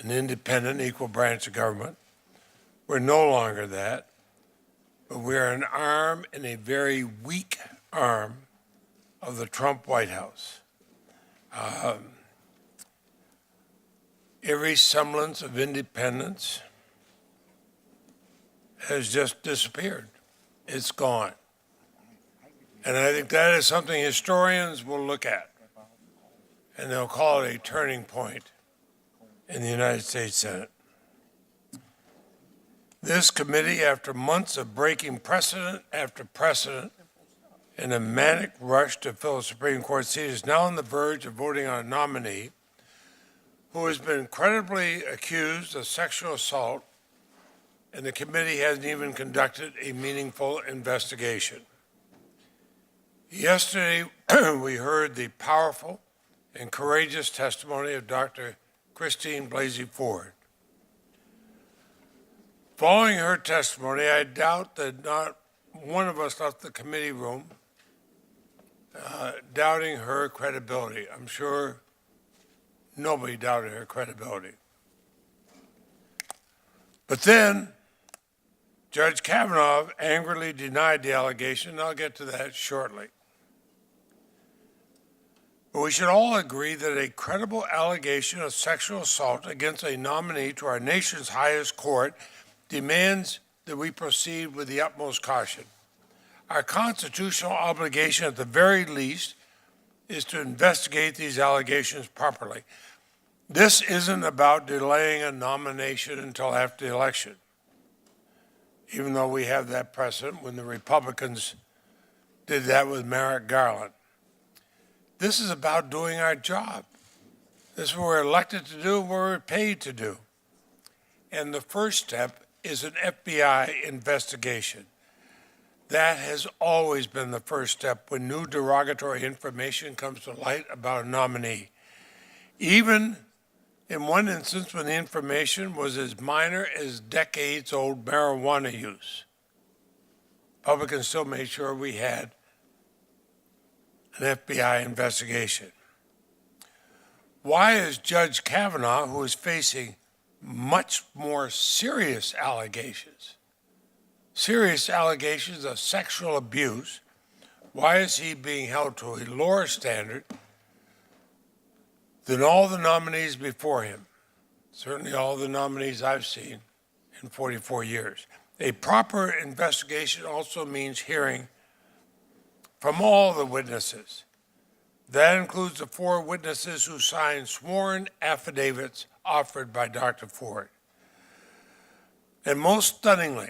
an independent, equal branch of government. We're no longer that, but we're an arm and a very weak arm of the Trump White House. Every semblance of independence has just disappeared. It's gone. And I think that is something historians will look at, and they'll call it a turning point in the United States Senate. This committee, after months of breaking precedent after precedent in a manic rush to fill a Supreme Court seat, is now on the verge of voting on a nominee who has been credibly accused of sexual assault, and the committee hasn't even conducted a meaningful investigation. Yesterday, we heard the powerful and courageous testimony of Dr. Christine Blasey Ford. Following her testimony, I doubt that not one of us left the committee room doubting her credibility. I'm sure nobody doubted her credibility. But then, Judge Kavanaugh angrily denied the allegation, and I'll get to that shortly. But we should all agree that a credible allegation of sexual assault against a nominee to our nation's highest court demands that we proceed with the utmost caution. Our constitutional obligation, at the very least, is to investigate these allegations properly. This isn't about delaying a nomination until after the election, even though we have that precedent when the Republicans did that with Merrick Garland. This is about doing our job. This is what we're elected to do, what we're paid to do. And the first step is an FBI investigation. That has always been the first step when new derogatory information comes to light about a nominee. Even in one instance when the information was as minor as decades-old marijuana use, Republicans still made sure we had an FBI investigation. Why is Judge Kavanaugh, who is facing much more serious allegations of sexual abuse, why is he being held to a lower standard than all the nominees before him? Certainly all the nominees I've seen in 44 years. A proper investigation also means hearing from all the witnesses. That includes the 4 witnesses who signed sworn affidavits offered by Dr. Ford. And most stunningly,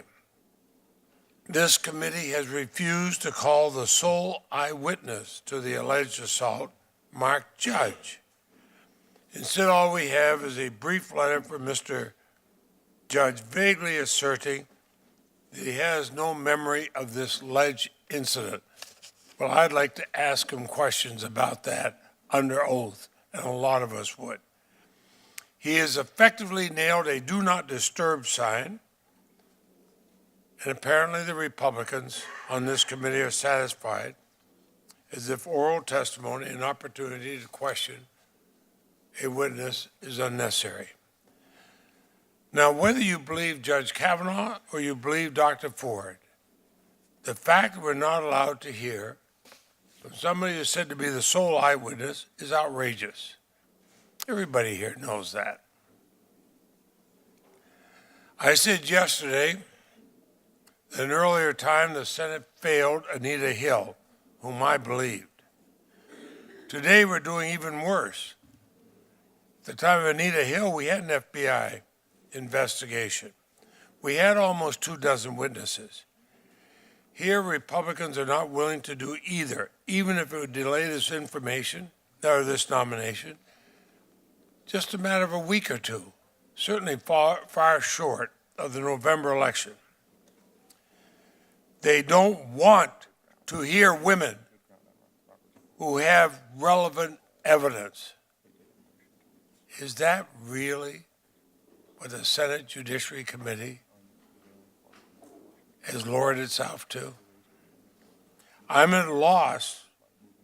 this committee has refused to call the sole eyewitness to the alleged assault, Mark Judge. Instead, all we have is a brief letter from Mr. Judge vaguely asserting that he has no memory of this alleged incident. Well, I'd like to ask him questions about that under oath, and a lot of us would. He has effectively nailed a do not disturb sign, and apparently the Republicans on this committee are satisfied, as if oral testimony and opportunity to question a witness is unnecessary. Now, whether you believe Judge Kavanaugh or you believe Dr. Ford, the fact that we're not allowed to hear from somebody who's said to be the sole eyewitness is outrageous. Everybody here knows that. I said yesterday that an earlier time the Senate failed Anita Hill, whom I believed. Today we're doing even worse. At the time of Anita Hill, we had an FBI investigation. We had almost 24 witnesses. Here, Republicans are not willing to do either, even if it would delay this information, or this nomination, just a matter of a week or two, certainly far short of the November election. They don't want to hear women who have relevant evidence. Is that really what the Senate Judiciary Committee has lowered itself to? I'm at a loss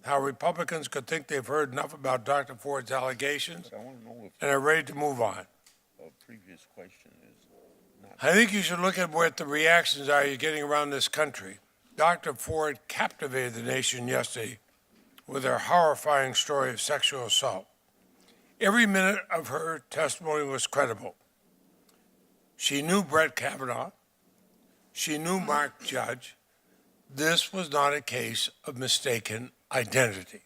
how Republicans could think they've heard enough about Dr. Ford's allegations and are ready to move on. previous question is not. I think you should look at what the reactions are you're getting around this country. Dr. Ford captivated the nation yesterday with her horrifying story of sexual assault. Every minute of her testimony was credible. She knew Brett Kavanaugh. She knew Mark Judge. This was not a case of mistaken identity.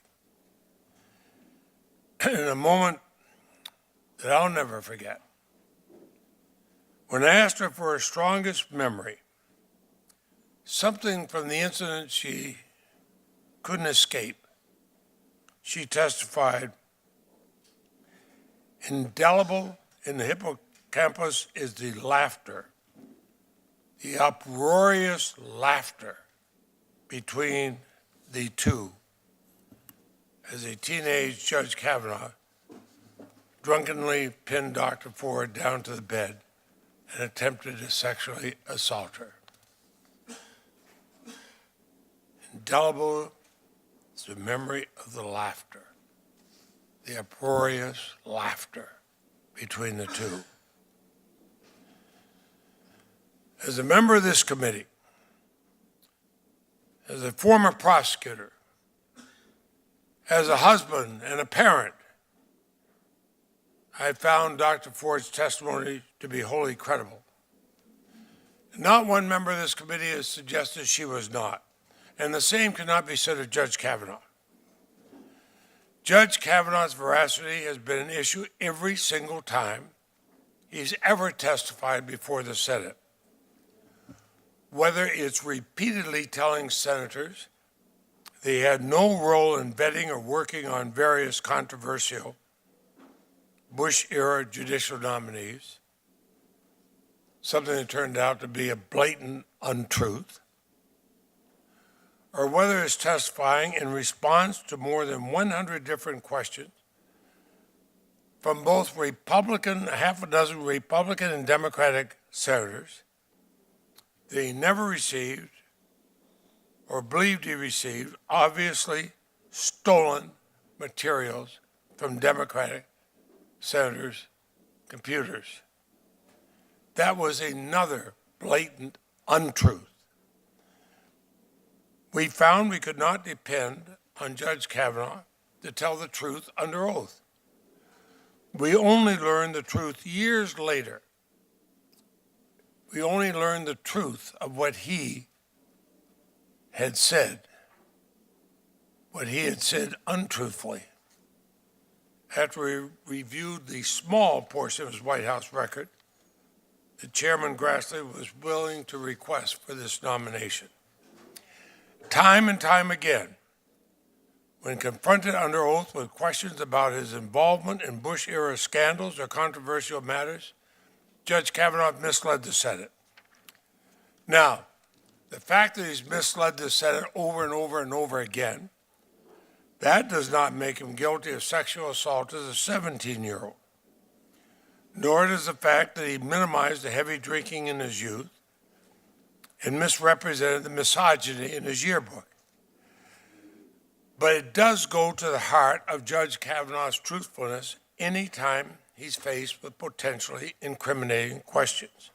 In a moment that I'll never forget, when I asked her for her strongest memory, something from the incident she couldn't escape, she testified, indelible in the hippocampus is the laughter, the uproarious laughter between the two as a teenage Judge Kavanaugh drunkenly pinned Dr. Ford down to the bed and attempted to sexually assault her. Indelible is the memory of the laughter, the uproarious laughter between the two. As a member of this committee, as a former prosecutor, as a husband and a parent, I found Dr. Ford's testimony to be wholly credible. Not one member of this committee has suggested she was not, and the same cannot be said of Judge Kavanaugh. Judge Kavanaugh's veracity has been an issue every single time he's ever testified before the Senate. Whether it's repeatedly telling senators they had no role in vetting or working on various controversial Bush-era judicial nominees, something that turned out to be a blatant untruth, or whether it's testifying in response to more than 100 different questions from both Republican, half a dozen Republican and Democratic senators that he never received or believed he received obviously stolen materials from Democratic senators' computers. That was another blatant untruth. We found we could not depend on Judge Kavanaugh to tell the truth under oath. We only learned the truth years later. We only learned the truth of what he had said untruthfully, after we reviewed the small portion of his White House record that Chairman Grassley was willing to request for this nomination. Time and time again, when confronted under oath with questions about his involvement in Bush-era scandals or controversial matters, Judge Kavanaugh misled the Senate. Now, the fact that he's misled the Senate over and over and over again, that does not make him guilty of sexual assault as a 17-year-old. Nor does the fact that he minimized the heavy drinking in his youth and misrepresented the misogyny in his yearbook. But it does go to the heart of Judge Kavanaugh's truthfulness anytime he's faced with potentially incriminating questions.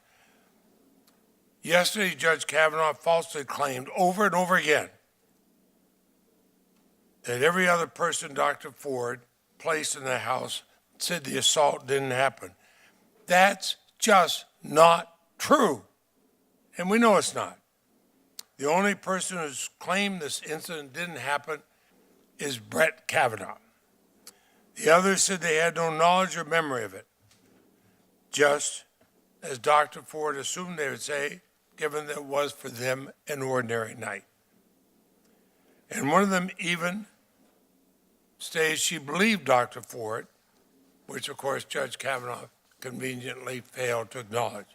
Yesterday, Judge Kavanaugh falsely claimed over and over again that every other person Dr. Ford placed in the house said the assault didn't happen. That's just not true. And we know it's not. The only person who's claimed this incident didn't happen is Brett Kavanaugh. The others said they had no knowledge or memory of it, just as Dr. Ford assumed they would say, given that it was for them an ordinary night. And one of them even stated she believed Dr. Ford, which of course Judge Kavanaugh conveniently failed to acknowledge.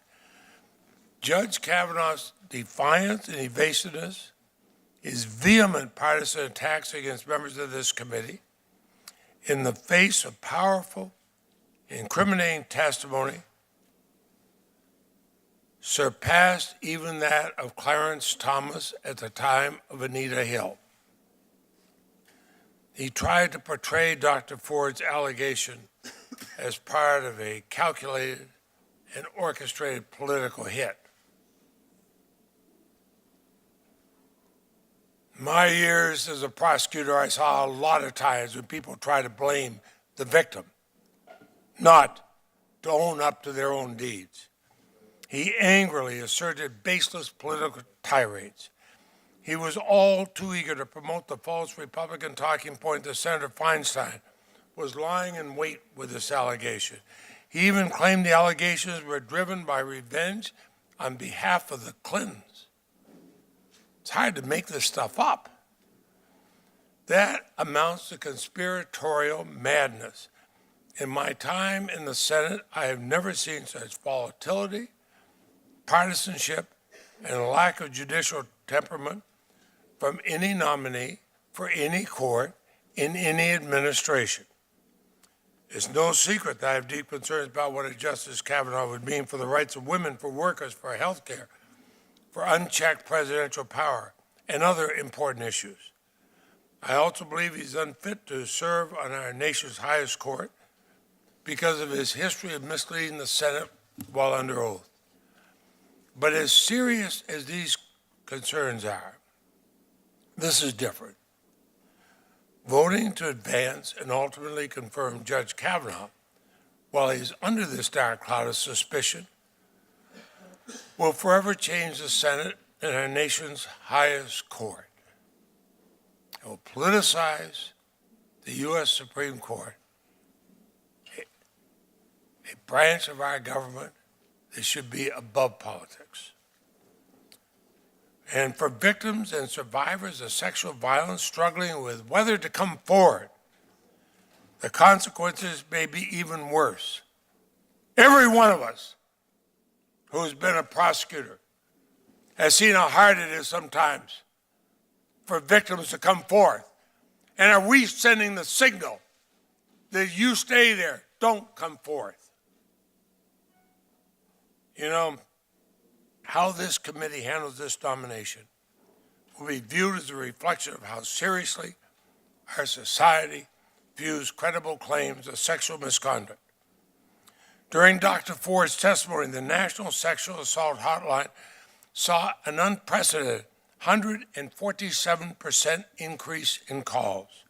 Judge Kavanaugh's defiance and evasiveness, his vehement partisan attacks against members of this committee, in the face of powerful, incriminating testimony, surpassed even that of Clarence Thomas at the time of Anita Hill. He tried to portray Dr. Ford's allegation as part of a calculated an orchestrated political hit. In my years as a prosecutor, I saw a lot of times when people try to blame the victim, not to own up to their own deeds. He angrily asserted baseless political tirades. He was all too eager to promote the false Republican talking point that Senator Feinstein was lying in wait with this allegation. He even claimed the allegations were driven by revenge on behalf of the Clintons. It's hard to make this stuff up. That amounts to conspiratorial madness. In my time in the Senate, I have never seen such volatility, partisanship, and a lack of judicial temperament from any nominee for any court in any administration. It's no secret that I have deep concerns about what a Justice Kavanaugh would mean for the rights of women, for workers, for health care, for unchecked presidential power, and other important issues. I also believe he's unfit to serve on our nation's highest court because of his history of misleading the Senate while under oath. But as serious as these concerns are, this is different. Voting to advance and ultimately confirm Judge Kavanaugh while he's under this dark cloud of suspicion will forever change the Senate and our nation's highest court. It will politicize the U.S. Supreme Court, a branch of our government that should be above politics. And for victims and survivors of sexual violence struggling with whether to come forward, the consequences may be even worse. Every one of us who's been a prosecutor has seen how hard it is sometimes for victims to come forth. And are we sending the signal that you stay there, don't come forth? You know, how this committee handles this nomination will be viewed as a reflection of how seriously our society views credible claims of sexual misconduct. During Dr. Ford's testimony, the National Sexual Assault Hotline saw an unprecedented 147% increase in calls.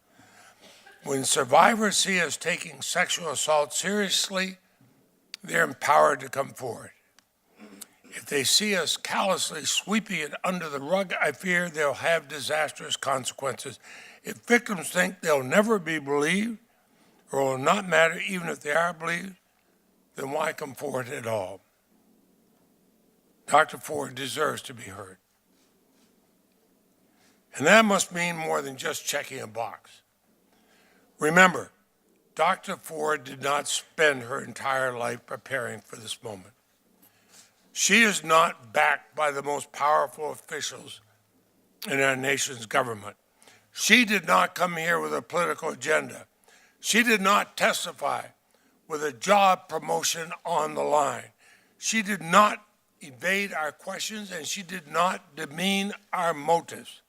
When survivors see us taking sexual assault seriously, they're empowered to come forward. If they see us callously sweeping it under the rug, I fear they'll have disastrous consequences. If victims think they'll never be believed or will not matter even if they are believed, then why come forward at all? Dr. Ford deserves to be heard. And that must mean more than just checking a box. Remember, Dr. Ford did not spend her entire life preparing for this moment. She is not backed by the most powerful officials in our nation's government. She did not come here with a political agenda. She did not testify with a job promotion on the line. She did not evade our questions, and she did not demean our motives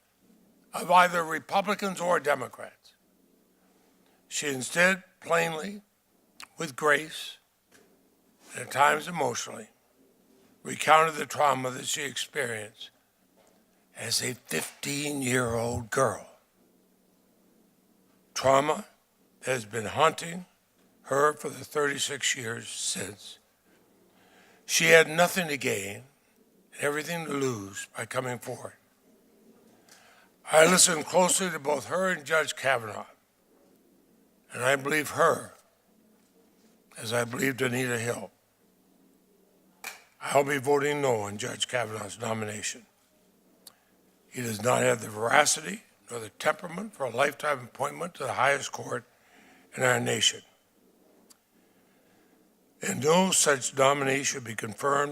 of either Republicans or Democrats. She instead plainly, with grace, and at times emotionally, recounted the trauma that she experienced as a 15-year-old girl. Trauma that has been haunting her for the 36 years since. She had nothing to gain and everything to lose by coming forward. I listened closely to both her and Judge Kavanaugh, and I believe her as I believed Anita Hill. I'll be voting no on Judge Kavanaugh's nomination. He does not have the veracity nor the temperament for a lifetime appointment to the highest court in our nation. And no such nominee should be confirmed